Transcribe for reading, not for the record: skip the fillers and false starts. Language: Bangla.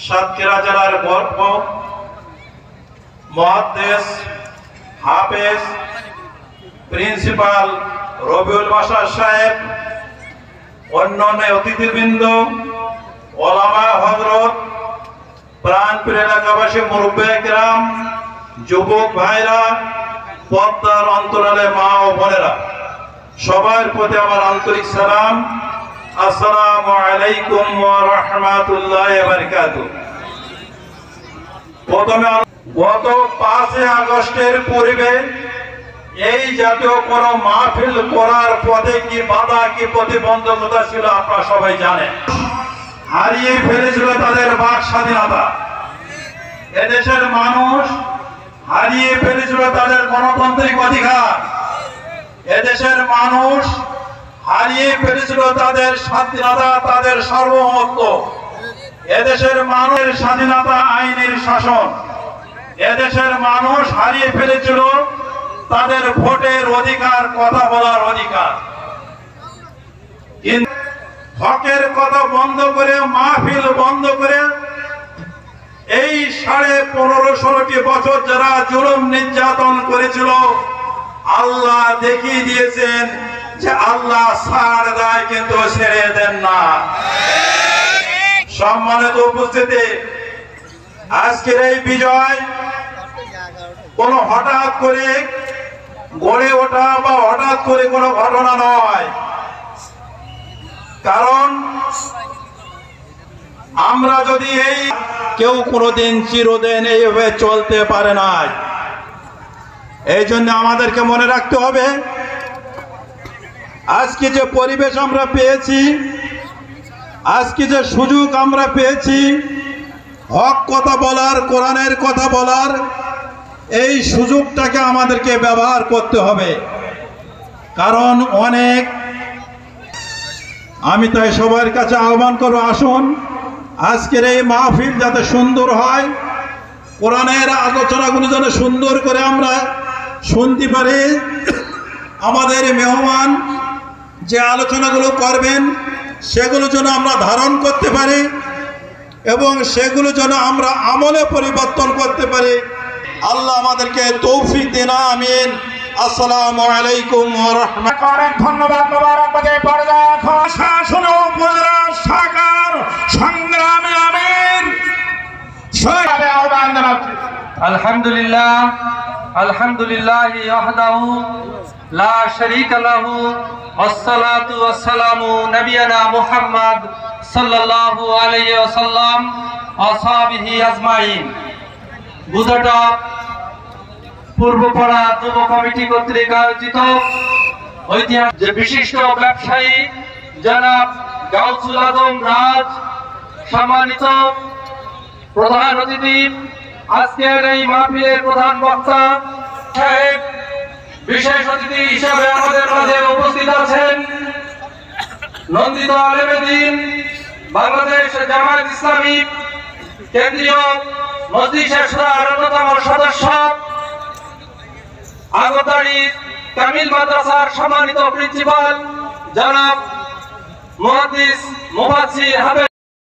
সাতক্ষীরা জেলার গর্ব মুহাদ্দিস হাফেজ প্রিন্সিপাল রবিউল বাশার সাহেব, অন্যান্য অতিথিবৃন্দ, ওলামা হযরত, প্রাণপ্রিয় এলাকাবাসী, মুরব্বিয়ে কিরাম, যুবক ভাইরা, পর্দার অন্তরালে মা ও বোনেরা, সবার প্রতি আমার আন্তরিক সালাম। আসসালামু আলাইকুম ওয়া রাহমাতুল্লাহি ওয়া বারাকাতুহু। প্রথমে গত 5 আগস্টের পূর্বে এই জাতীয় কোন মাহফিল করার পথে কি বাধা কি প্রতিবন্ধকতা ছিল আপনারা সবাই জানেন। হারিয়ে ফেলেছিল তাদের বাক স্বাধীনতা, এদেশের মানুষ হারিয়ে ফেলেছিল তাদের গণতান্ত্রিক অধিকার, এদেশের মানুষ হারিয়ে ফেলেছিল তাদের স্বাধীনতা, তাদের সার্বভৌমত্ব, এদেশের মানুষের স্বাধীনতা, আইনের শাসন, এদেশের মানুষ হারিয়ে ফেলেছিল তাদের ভোটের অধিকার, কথা বলার অধিকার। কিন্তু হকের কথা বন্ধ করে, মাহফিল বন্ধ করে এই 15.5-16টি বছর যারা জুলুম নির্যাতন করেছিল, আল্লাহ দেখিয়ে দিয়েছেন যে আল্লাহ ছাড় দেয় কিন্তু ছেড়ে দেন না। সম্মানিত উপস্থিতি, আজকের এই বিজয় কোন হঠাৎ করে গড়ে ওঠা বা হঠাৎ করে কোনো ঘটনা নয়। কারণ আমরা যদি এই কেউ কোনোদিন চিরদিন এইভাবে চলতে পারে না। এই জন্য আমাদেরকে মনে রাখতে হবে, আজকে যে পরিবেশ আমরা পেয়েছি, আজকে যে সুযোগ আমরা পেয়েছি হক কথা বলার, কোরআনের কথা বলার, এই সুযোগটাকে আমাদেরকে ব্যবহার করতে হবে। কারণ আমি তাই সবার কাছে আহ্বান করব, আসুন আজকের এই মাহফিল যাতে সুন্দর হয়, কোরআনের আলোচনাগুলো যেন সুন্দর করে আমরা শুনতে পারি, আমাদের মেহমান যে আলোচনাগুলো করবেন সেগুলো যেন আমরা ধারণ করতে পারি এবং সেগুলো যেন আমরা আমলে পরিবর্তন করতে পারি। আল্লাহ আমাদেরকে তৌফিক দিন, আমিন। আসসালামু আলাইকুম ওয়া রাহমাতুল্লাহ। ধন্যবাদ। মোবারকবাদে পর্যায়ে এখন শাসন ও উপজেলা শাখার সংগ্রামী আমির সবাই আহ্বান জানাচ্ছি। আলহামদুলিল্লাহ, আলহামদুলিল্লাহি ওয়াহদাহু লা শারীকা লাহু, ওয়াসসালাতু ওয়াসসালামু নবিয়ানা মুহাম্মদ সাল্লাল্লাহু আলাইহি ওয়াসাল্লাম আসহাবিহি আজমাইন। বুধাটা পূর্বপাড়া যুব কমিটি কর্তৃক আয়োজিত ঐতিহাসিক যে বিশিষ্ট ব্যবসায়ী জনাব গাউসুল আজম রাজ, সম্মানিত প্রধান অতিথি, আজকের এই মাহফিলের প্রধান বক্তা সাহেব, বিশেষ অতিথি হিসাবে আমাদের মাঝে উপস্থিত আছেন নন্দিত আলেমে দ্বীন বাংলাদেশ জামায়াত ইসলামী কেন্দ্রীয় মজলিসের অন্যতম সদস্য, আগরতলী কামিল মাদ্রাসার সম্মানিত প্রিন্সিপাল জনাব মুহাদ্দিস মুফাসসির হাফেজ